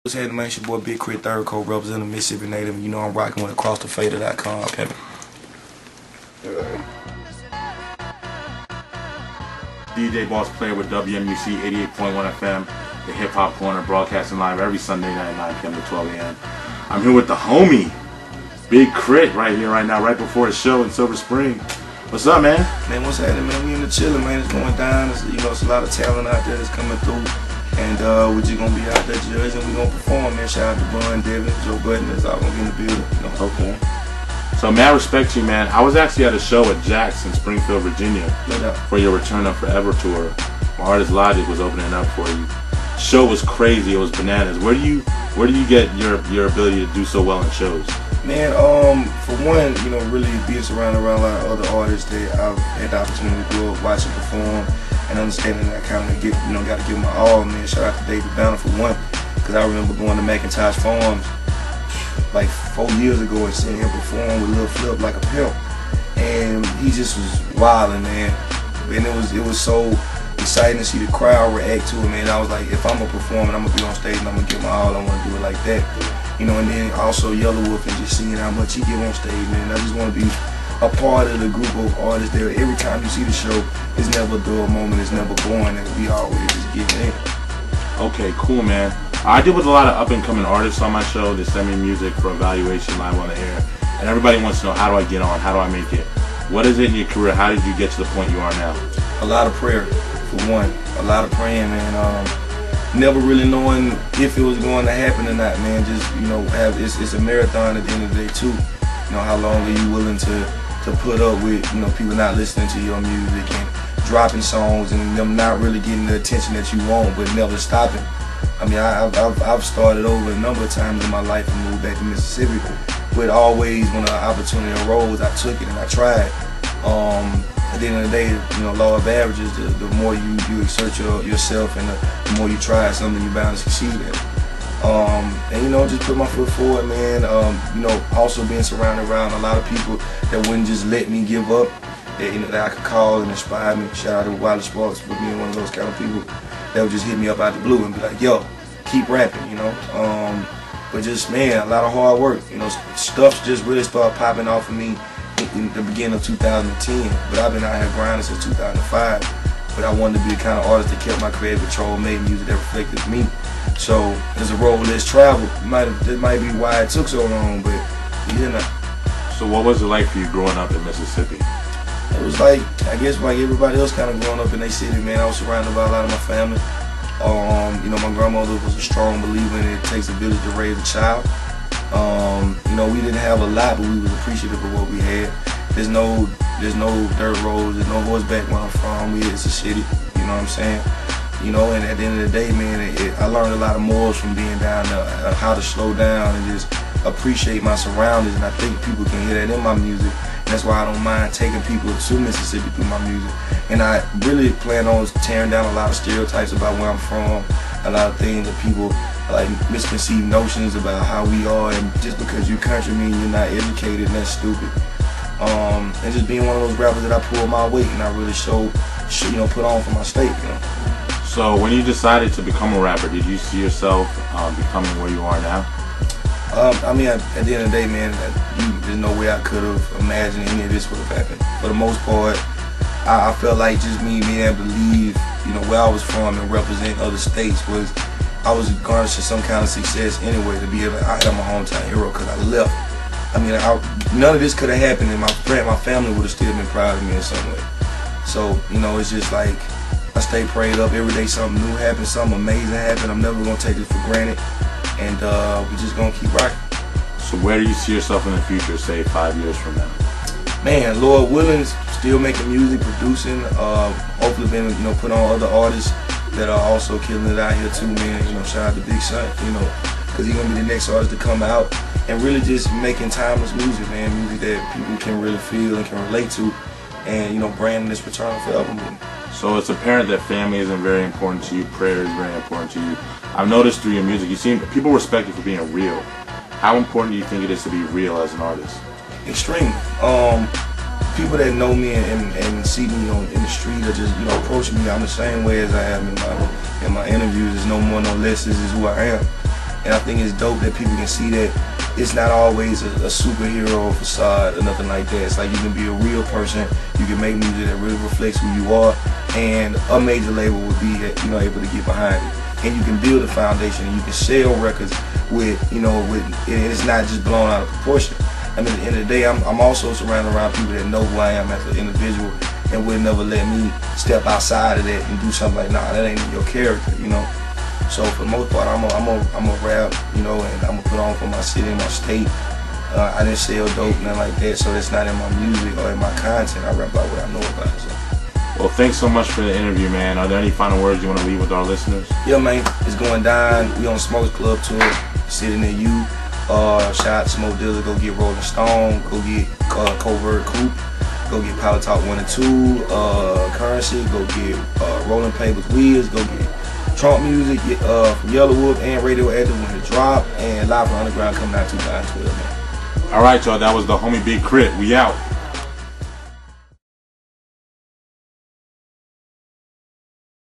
What's happening, man? It's your boy Big Krit, third coat, representing Mississippi native. You know I'm rocking with AcrossTheFader.com, pimpin'. DJ Boss Player with WMUC 88.1 FM, the Hip Hop Corner, broadcasting live every Sunday night, 9 p.m. to 12 a.m. I'm here with the homie, Big Krit, right here, right now, right before the show in Silver Spring. What's up, man? Man, what's happening, man? We in the chillin', man. It's going down. It's a lot of talent out there that's coming through. And we're just gonna be out there judging. We're gonna perform, man. Shout out to Bun, Devin, Joe Button. That's all gonna be in the building. You know? Okay. So, man, I respect you, man. I was actually at a show at Jack's in Springfield, Virginia, for your Return of Forever tour. My artist Logic was opening up for you. Show was crazy. It was bananas. Where do you get your ability to do so well in shows? Man, for one, really being surrounded around a lot of other artists that I've had the opportunity to grow up watching perform. And understanding that I kind of got to give my all, man. Shout out to David Banner for one, because I remember going to McIntosh Farms like 4 years ago and seeing him perform with Lil Flip like a pimp, and he just was wilding, man. And it was so exciting to see the crowd react to it, man. I was like, if I'm gonna perform and I'm gonna be on stage and I'm gonna give my all, I want to do it like that, And then also Yellow Wolf and just seeing how much he give on stage, man. I just want to be a part of the group of artists there. Every time you see the show, it's never a dull moment, it's never boring, and we always just getting in. Okay, cool, man. I deal with a lot of up-and-coming artists on my show that send me music for evaluation live on the air, and everybody wants to know, how do I get on? How do I make it? What is it in your career? How did you get to the point you are now? A lot of prayer, for one. A lot of praying, man. Never really knowing if it was going to happen or not, man. Just, it's a marathon at the end of the day, too. How long are you willing to put up with, people not listening to your music and dropping songs and them not really getting the attention that you want, but never stopping. I mean, I've started over a number of times in my life and moved back to Mississippi, but always when an opportunity arose, I took it and I tried. At the end of the day, law of averages, the more you exert yourself and the more you try something, you're bound to succeed at it. And just put my foot forward, man. Also being surrounded around a lot of people that wouldn't just let me give up, that I could call and inspire me. Shout out to Wiley Sparks for being one of those kind of people that would just hit me up out the blue and be like, yo, keep rapping, But just, man, a lot of hard work. Stuff just really started popping off of me in the beginning of 2010. But I've been out here grinding since 2005. But I wanted to be the kind of artist that kept my creative control, made music that reflected me. So there's a road less traveled. That might be why it took so long, but So what was it like for you growing up in Mississippi? It was like, I guess like everybody else kind of growing up in their city, man. I was surrounded by a lot of my family. My grandmother was a strong believer in it takes a village to raise a child. We didn't have a lot, but we was appreciative of what we had. There's no dirt roads, there's no horseback where I'm from. It's a city, you know what I'm saying? And at the end of the day, man, I learned a lot of morals from being down there, how to slow down and just appreciate my surroundings, and I think people can hear that in my music. And that's why I don't mind taking people to Mississippi through my music. And I really plan on tearing down a lot of stereotypes about where I'm from, a lot of things that people like misconceived notions about how we are, and just because you're country means you're not educated, and that's stupid. And just being one of those rappers that I pull my weight and I really put on for my state, So when you decided to become a rapper, did you see yourself becoming where you are now? At the end of the day, man, there's no way I could have imagined any of this would have happened. For the most part, I felt like just me being able to leave, where I was from and represent other states I was garnishing some kind of success anyway, to be able to, I am a hometown hero because I left. None of this could have happened and my family would have still been proud of me in some way. So, it's just like, I stay prayed up every day, something new happens, something amazing happens. I'm never going to take this for granted, and we're just going to keep rocking. So where do you see yourself in the future, say 5 years from now? Man, Lord willing, still making music, producing, hopefully being, put on other artists that are also killing it out here too, man. Shout out to Big Son, because he's going to be the next artist to come out and really just making timeless music, man. Music that people can really feel and can relate to, and, branding this Return Forever movement. So it's apparent that family isn't very important to you, prayer is very important to you. I've noticed through your music, people respect you for being real. How important do you think it is to be real as an artist? Extreme. People that know me and see me in the street or just approach me, I'm the same way as I am in my interviews. It's no more, no less. This is who I am. And I think it's dope that people can see that it's not always a superhero facade or nothing like that. It's like you can be a real person, you can make music that really reflects who you are, and a major label would be, you know, able to get behind it. And you can build a foundation, and you can sell records with, you know, and it's not just blown out of proportion. I mean, at the end of the day, I'm also surrounded around people that know who I am as an individual and would never let me step outside of that and do something like, nah, that ain't in your character, you know. So for the most part, I'm a rap, you know, and I'm gonna put on for my city and my state. I didn't sell dope, nothing like that, so that's not in my music or in my content. I rap about what I know about. So. Well, thanks so much for the interview, man. Are there any final words you want to leave with our listeners? Yeah, man, it's going down. We on Smokes Club tour, sitting near you. Shout out to Smoke Dealer, go get Rolling Stone, go get Covert Coupe, go get Power Talk 1 and 2, Currency, go get Rolling Papers Wheels, go get Trump Music from Yellowwood and Radioactive when it drop, and Live from Underground coming out 2012, man. All right, y'all, that was the homie Big Krit. We out.